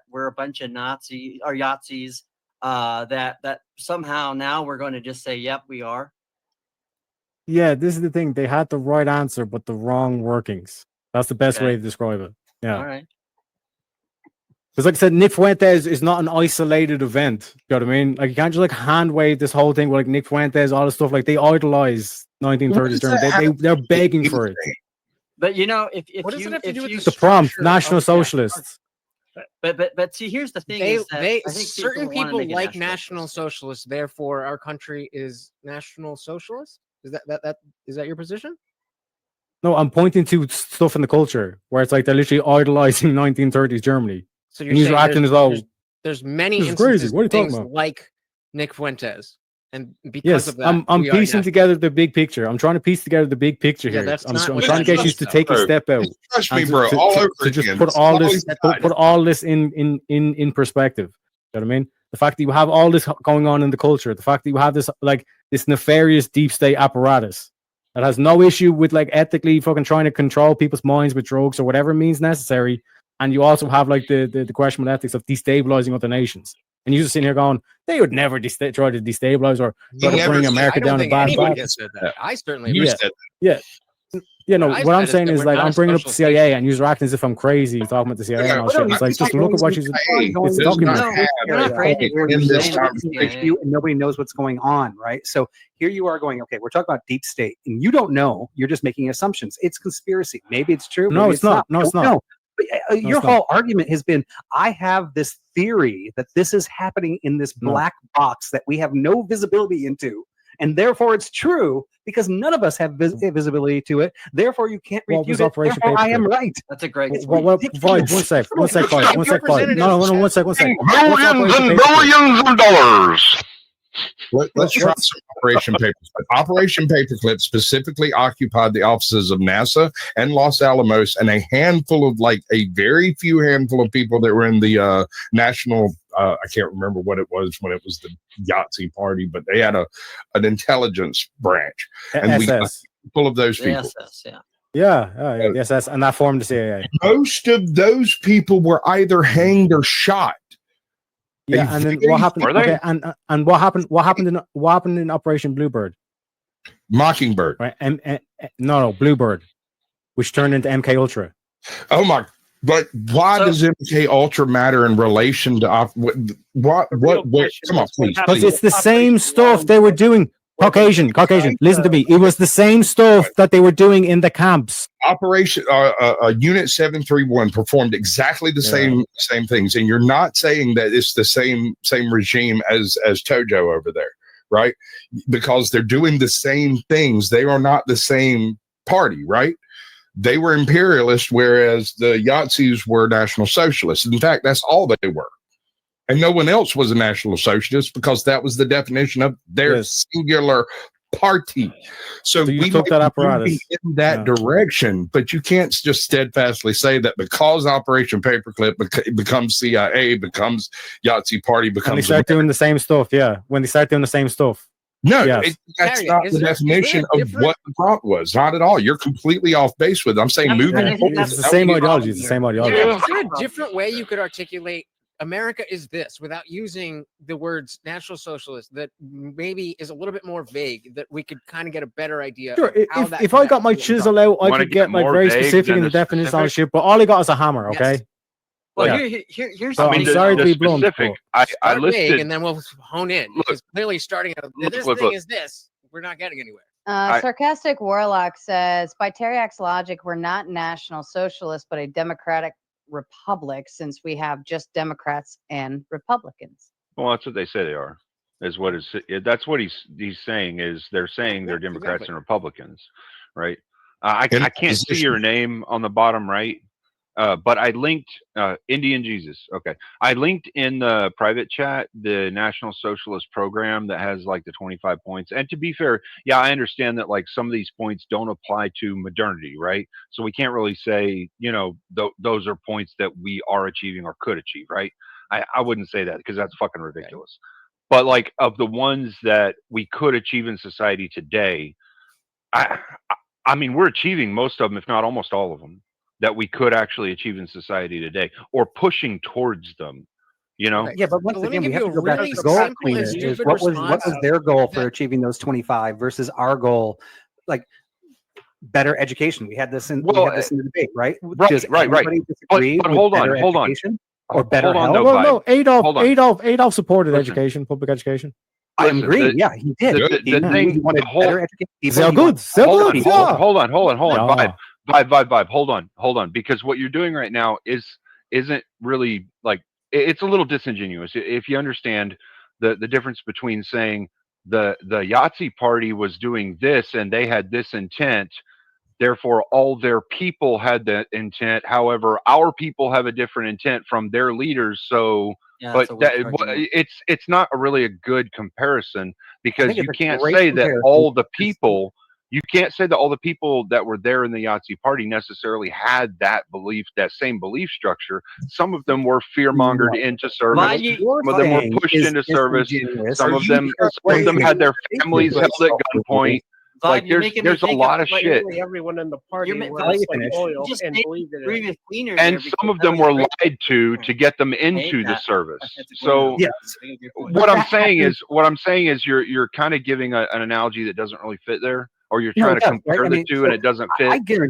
we're a bunch of Nazi or Yazis, that somehow now we're going to just say, yep, we are. Yeah, this is the thing. They had the right answer, but the wrong workings. That's the best way to describe it. Yeah. All right. Because like I said, Nick Fuentes is not an isolated event. You know what I mean? Like you can't just like hand wave this whole thing with like Nick Fuentes, all this stuff. Like they idolize 1930s Germany. They're begging for it. But you know, if what does you, it have to do with the prompt, National Socialists. But see, here's the thing: they I think certain people like national socialists. Therefore, our country is national socialist. Is that your position? No, I'm pointing to stuff in the culture where it's like they're literally idolizing 1930s Germany. So you're saying acting as though there's many crazy. instances What are you talking about? like Nick Fuentes, and because of that, I'm piecing together the big picture. I'm trying to piece together the big picture here. I'm trying to get you to take a step out. Trust me, bro. All over to just put all this in perspective. You know what I mean? The fact that you have all this going on in the culture, the fact that you have this this nefarious deep state apparatus that has no issue with like ethically fucking trying to control people's minds with drugs or whatever means necessary. And you also have like the questionable ethics of destabilizing other nations. And you're just sitting here going, they would never try to destabilize or bring America down a bad path. I certainly said that. Yeah, no, what I'm saying is like I'm bringing up the CIA and you're acting as if I'm crazy talking about the CIA and all shit. It's like just look at what she's talking about. And nobody knows what's going on, right? So here you are going, okay, we're talking about deep state, and you don't know. You're just making assumptions. It's conspiracy. Maybe it's true. No, it's not. No, it's not. But your whole argument has been, I have this theory that this is happening in this black box that we have no visibility into. And therefore it's true because none of us have visibility to it. Therefore you can't refute it. Therefore I am right. That's a great. One sec. No, 1 sec. Billions and billions of dollars. Let's try some Operation Paperclip. Operation Paperclip specifically occupied the offices of NASA and Los Alamos, and a handful of a very few handful of people that were in the national. I can't remember what it was when it was the Yahtzee party, but they had an intelligence branch, and we got full of those people. SS, SS, and that formed the CIA. Most of those people were either hanged or shot. Yeah, and then what happened? Okay, and what happened? What happened in Operation Bluebird? Mockingbird, right? No, Bluebird, which turned into MK Ultra. Oh my! But why does MK Ultra matter in relation to what? Come on, please. Because it's the same stuff they were doing. Caucasian. Listen to me. It was the same stuff that they were doing in the camps. Operation Unit 731 performed exactly the same things, and you're not saying that it's the same regime as Tojo over there, right? Because they're doing the same things. They are not the same party, right? They were imperialists, whereas the Yahtzees were national socialists. In fact, that's all they were. And no one else was a national socialist because that was the definition of their singular party. So we took that apparatus in that direction, but you can't just steadfastly say that because Operation Paperclip becomes CIA, becomes Yahtzee Party, becomes. And they start doing the same stuff, when they start doing the same stuff. No, that's not the definition of what the prompt was. Not at all. You're completely off base with it. I'm saying moving. It's the same ideology. It's the same ideology. Is there a different way you could articulate America is this without using the words National Socialist that maybe is a little bit more vague, that we could kind of get a better idea? Sure, if I got my chisel out, I could get very specific in the definition on shit, but all I got is a hammer, okay? Yes. Well, here's so I'm sorry to be blunt. I listed, and then we'll hone in. Because clearly starting out, this thing is this. We're not getting anywhere. Sarcastic Warlock says, by Taryek's logic, we're not National Socialists, but a democratic republic, since we have just Democrats and Republicans. Well, that's what they say they are. That's what he's saying. Is they're saying they're Democrats and Republicans, right? I can't see your name on the bottom right, but I linked TheIndianJesus. Okay, I linked in the private chat the National Socialist program that has like the 25 points. And to be fair, I understand that like some of these points don't apply to modernity, right? So we can't really say, those are points that we are achieving or could achieve, right? I wouldn't say that because that's fucking ridiculous. But like of the ones that we could achieve in society today, I mean, we're achieving most of them, if not almost all of them. that we could actually achieve in society today, or pushing towards them. You know, Right. Yeah, but once Let me again, we give have you to a go back really to the goal, simple Queen. and Is stupid what was response their goal for that- achieving those 25 versus our goal, like better education. We had this in Well, the debate, right? right, Does right. anybody disagree But with hold on, better hold on. education or better Hold on, health? though, Well, Vibe. no, Hold on. Adolf supported Listen. education, public education. I am Listen, agreeing. Yeah, he did. the thing- he wanted the whole- better education. Still good. Still hold on, good. Yeah. hold on. Yeah. Vibe. Hold on. Because what you're doing right now isn't really like, it's a little disingenuous. If you understand the difference between saying the Yahtzee party was doing this and they had this intent, therefore all their people had that intent. However, our people have a different intent from their leaders. So, Yeah, but that's a weak argument. it's not really a good comparison, because think you it's a can't great say that comparison. all the people. You can't say that all the people that were there in the Yahtzee party necessarily had that belief, that same belief structure. Some of them were fear-mongered into service. Why you- Some of them were pushed into service. Some of them had their families held at gunpoint. Like you're making me there's a think lot of Like shit. nearly everyone in the party ma- were Vibe, you like finish. loyal just and made believed in it. agree with Cleaner And there, some of because them that were was lied to get them hate into the that. service. That's a good So point. Yes. I think your point. what I'm that saying happens- is you're kind of giving an analogy that doesn't really fit there, or you're No, trying it to does, right? compare I the mean, two so and it doesn't fit. I guarantee